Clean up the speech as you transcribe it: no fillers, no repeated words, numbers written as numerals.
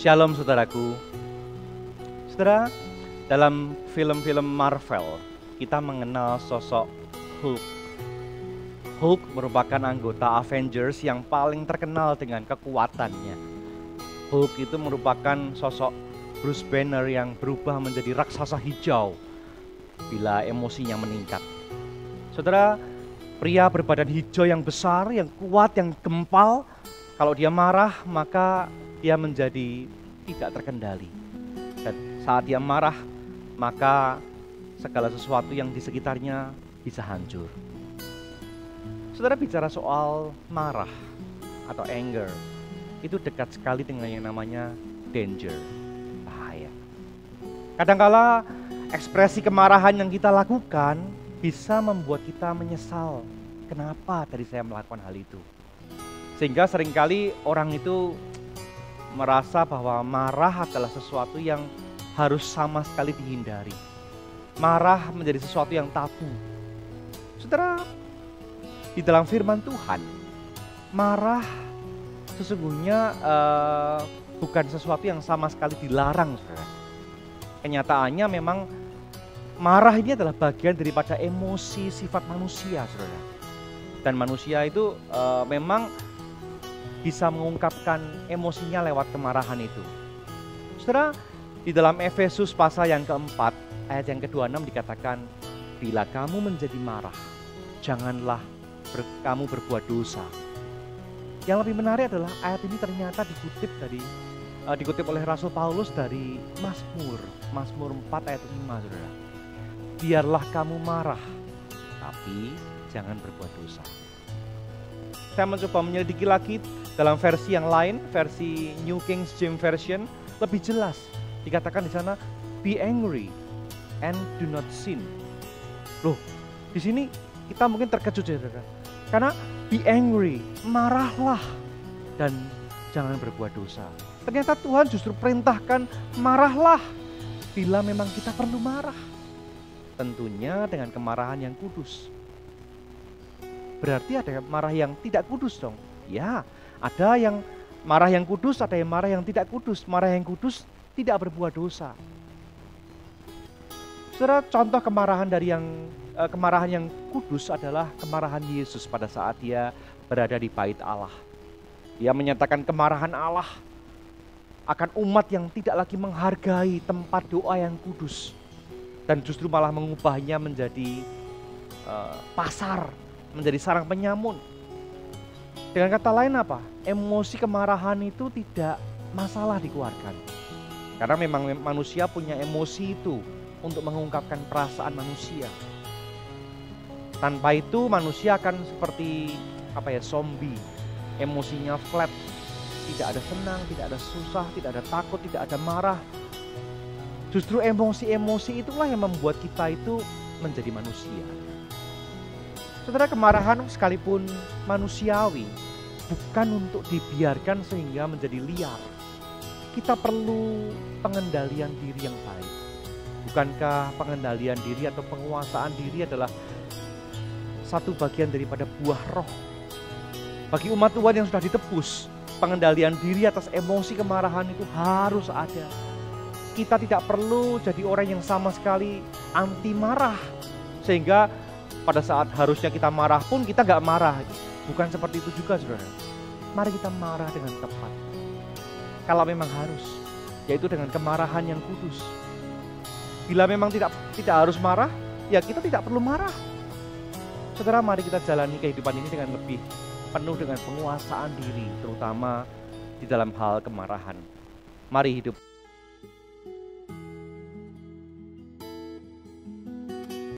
Shalom saudaraku. Saudara, dalam film-film Marvel, kita mengenal sosok Hulk. Hulk merupakan anggota Avengers yang paling terkenal dengan kekuatannya. Hulk itu merupakan sosok Bruce Banner yang berubah menjadi raksasa hijau bila emosinya meningkat. Saudara, pria berbadan hijau yang besar, yang kuat, yang gempal, kalau dia marah maka dia menjadi tidak terkendali. Dan saat dia marah, maka segala sesuatu yang di sekitarnya bisa hancur. Saudara, bicara soal marah atau anger, itu dekat sekali dengan yang namanya danger, bahaya. Kadangkala ekspresi kemarahan yang kita lakukan bisa membuat kita menyesal. Kenapa tadi saya melakukan hal itu? Sehingga seringkali orang itu merasa bahwa marah adalah sesuatu yang harus sama sekali dihindari. Marah menjadi sesuatu yang tabu. Saudara, di dalam firman Tuhan, marah sesungguhnya bukan sesuatu yang sama sekali dilarang, saudara. Kenyataannya memang marah ini adalah bagian daripada emosi sifat manusia, saudara. Dan manusia itu memang bisa mengungkapkan emosinya lewat kemarahan itu. Saudara, di dalam Efesus pasal yang keempat, ayat yang ke-26 dikatakan, bila kamu menjadi marah, janganlah kamu berbuat dosa. Yang lebih menarik adalah ayat ini ternyata dikutip oleh Rasul Paulus dari Mazmur 4 ayat 5, saudara. Biarlah kamu marah, tapi jangan berbuat dosa. Saya mencoba menyelidiki lagi dalam versi yang lain, versi New King James Version lebih jelas. Dikatakan di sana, be angry and do not sin. Loh, di sini kita mungkin terkejut ya, saudara. Karena be angry, marahlah dan jangan berbuat dosa. Ternyata Tuhan justru perintahkan marahlah bila memang kita perlu marah. Tentunya dengan kemarahan yang kudus. Berarti ada marah yang tidak kudus dong. Ya, ada yang marah yang kudus, ada yang marah yang tidak kudus. Marah yang kudus tidak berbuat dosa. Saudara, contoh kemarahan yang kudus adalah kemarahan Yesus pada saat dia berada di bait Allah. Dia menyatakan kemarahan Allah akan umat yang tidak lagi menghargai tempat doa yang kudus. Dan justru malah mengubahnya menjadi pasar, menjadi sarang penyamun. Dengan kata lain apa? Emosi kemarahan itu tidak masalah dikeluarkan. Karena memang manusia punya emosi itu untuk mengungkapkan perasaan manusia. Tanpa itu manusia akan seperti zombie. Emosinya flat. Tidak ada senang, tidak ada susah, tidak ada takut, tidak ada marah. Justru emosi-emosi itulah yang membuat kita itu menjadi manusia. Saudara, kemarahan sekalipun manusiawi bukan untuk dibiarkan sehingga menjadi liar. Kita perlu pengendalian diri yang baik. Bukankah pengendalian diri atau penguasaan diri adalah satu bagian daripada buah roh? Bagi umat Tuhan yang sudah ditebus, pengendalian diri atas emosi kemarahan itu harus ada. Kita tidak perlu jadi orang yang sama sekali anti marah. Sehingga pada saat harusnya kita marah pun kita gak marah. Bukan seperti itu juga, saudara. Mari kita marah dengan tepat. Kalau memang harus, yaitu dengan kemarahan yang kudus. Bila memang tidak harus marah, ya kita tidak perlu marah. Saudara, mari kita jalani kehidupan ini dengan lebih penuh dengan penguasaan diri, terutama di dalam hal kemarahan. Mari hidup